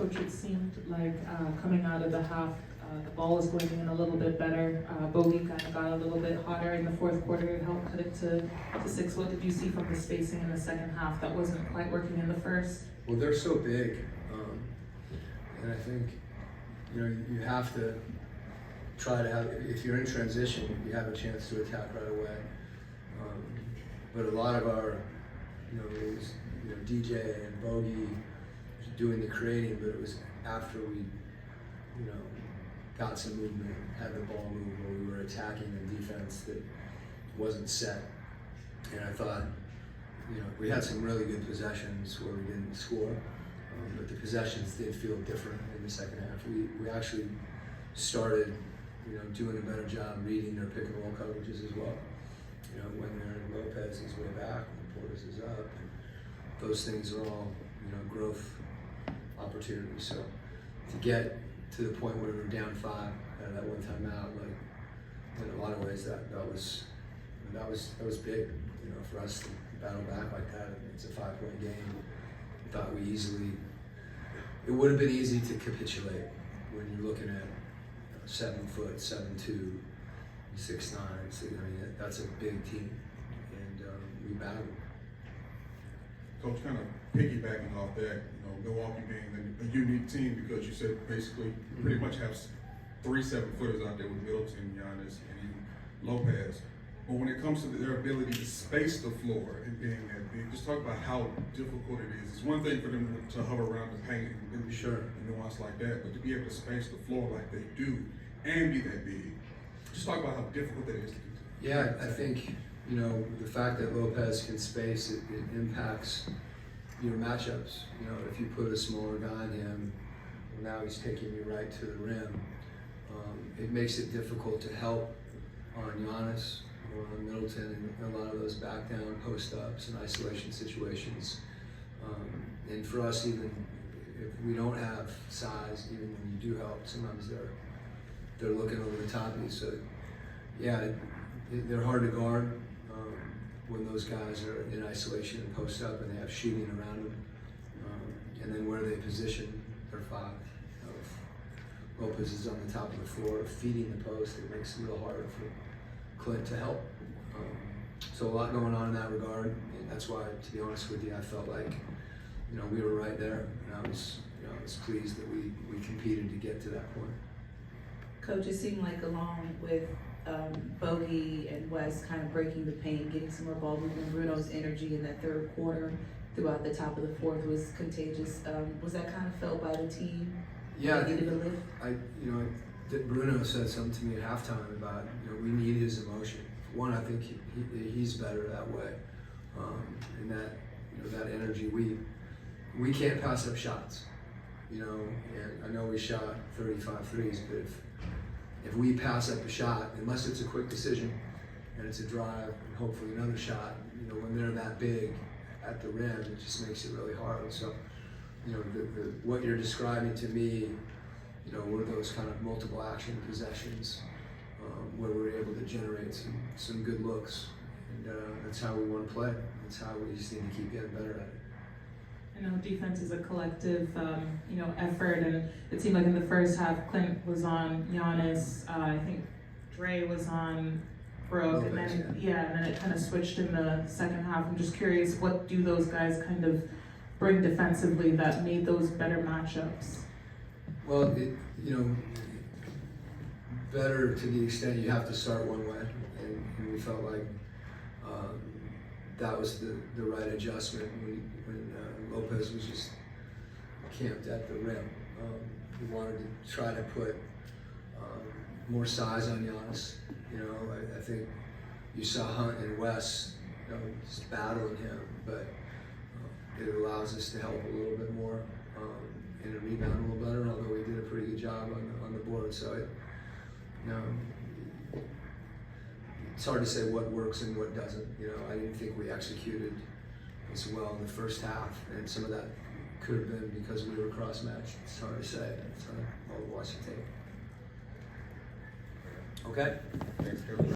Coach, it seemed like coming out of the half, the ball was going in a little bit better. Bogey kind of got a little bit hotter in the fourth quarter and helped cut it to 6. What did you see from the spacing in the second half that wasn't quite working in the first? Well, they're so big, and I think you have to try to have. If you're in transition, you have a chance to attack right away. But a lot of our, it was DJ and Bogey doing the creating, but it was after we, got some movement, had the ball move, where we were attacking a defense that wasn't set. And I thought, we had some really good possessions where we didn't score, but the possessions did feel different in the second half. We actually started, doing a better job reading their pick and roll coverages as well. When they're Lopez is way back, when Portis is up, and those things are all, growth opportunities. So to get to the point where we were down 5 out of that one time out, in a lot of ways that was big, for us to battle back like that. It's a 5-point game. I thought it would have been easy to capitulate when you're looking at 7 foot, 7'2", 6'9". So, that's a big team, and we battled. Coach, kind of piggybacking off that, Milwaukee being a unique team, because you said basically you pretty much have 3 7-footers out there with Middleton, Giannis, and even Lopez. But when it comes to their ability to space the floor and being that big, just talk about how difficult it is. It's one thing for them to hover around the paint and nuance like that, but to be able to space the floor like they do and be that big, just talk about how difficult that is to do. Yeah, I think, the fact that Lopez can space, it impacts your matchups. If you put a smaller guy on him, now he's taking you right to the rim. It makes it difficult to help on Giannis or on Middleton and a lot of those back down post ups and isolation situations. And for us, even if we don't have size, even when you do help, sometimes they're looking over the top of you. So yeah, they're hard to guard when those guys are in isolation and post up and they have shooting around them. And then where they position their 5. If Lopez is on the top of the floor feeding the post, it makes it real hard for Clint to help. So a lot going on in that regard, and that's why, to be honest with you, I felt like we were right there, and I was pleased that we competed to get to that point. Coach, it seemed like along with Bogey and West kind of breaking the paint, getting some more ball movement, Bruno's energy in that third quarter throughout the top of the fourth was contagious. Was that kind of felt by the team? Yeah, needed a lift? Bruno said something to me at halftime about we need his emotion. One, I think he's better that way, and that that energy. We can't pass up shots, and I know we shot 35 threes, but if we pass up a shot, unless it's a quick decision and it's a drive and hopefully another shot, when they're that big at the rim, it just makes it really hard. So, what you're describing to me, were those kind of multiple action possessions where we're able to generate some good looks, and that's how we want to play. That's how we just need to keep getting better at it. I know defense is a collective, effort, and it seemed like in the first half, Clint was on Giannis. I think Dre was on Brooke, and then and then it kind of switched in the second half. I'm just curious, what do those guys kind of bring defensively that made those better matchups? Well, better to the extent you have to start one way, and we felt like that was the right adjustment when Lopez was just camped at the rim. We wanted to try to put more size on Giannis. I think you saw Hunt and Wes, just battling him, but it allows us to help a little bit more and to rebound a little better. Although we did a pretty good job on the board, so it's hard to say what works and what doesn't. I didn't think we executed as well in the first half, and some of that could have been because we were cross-matched. It's hard to say. It's hard to watch the tape. Okay? Thanks, Coach.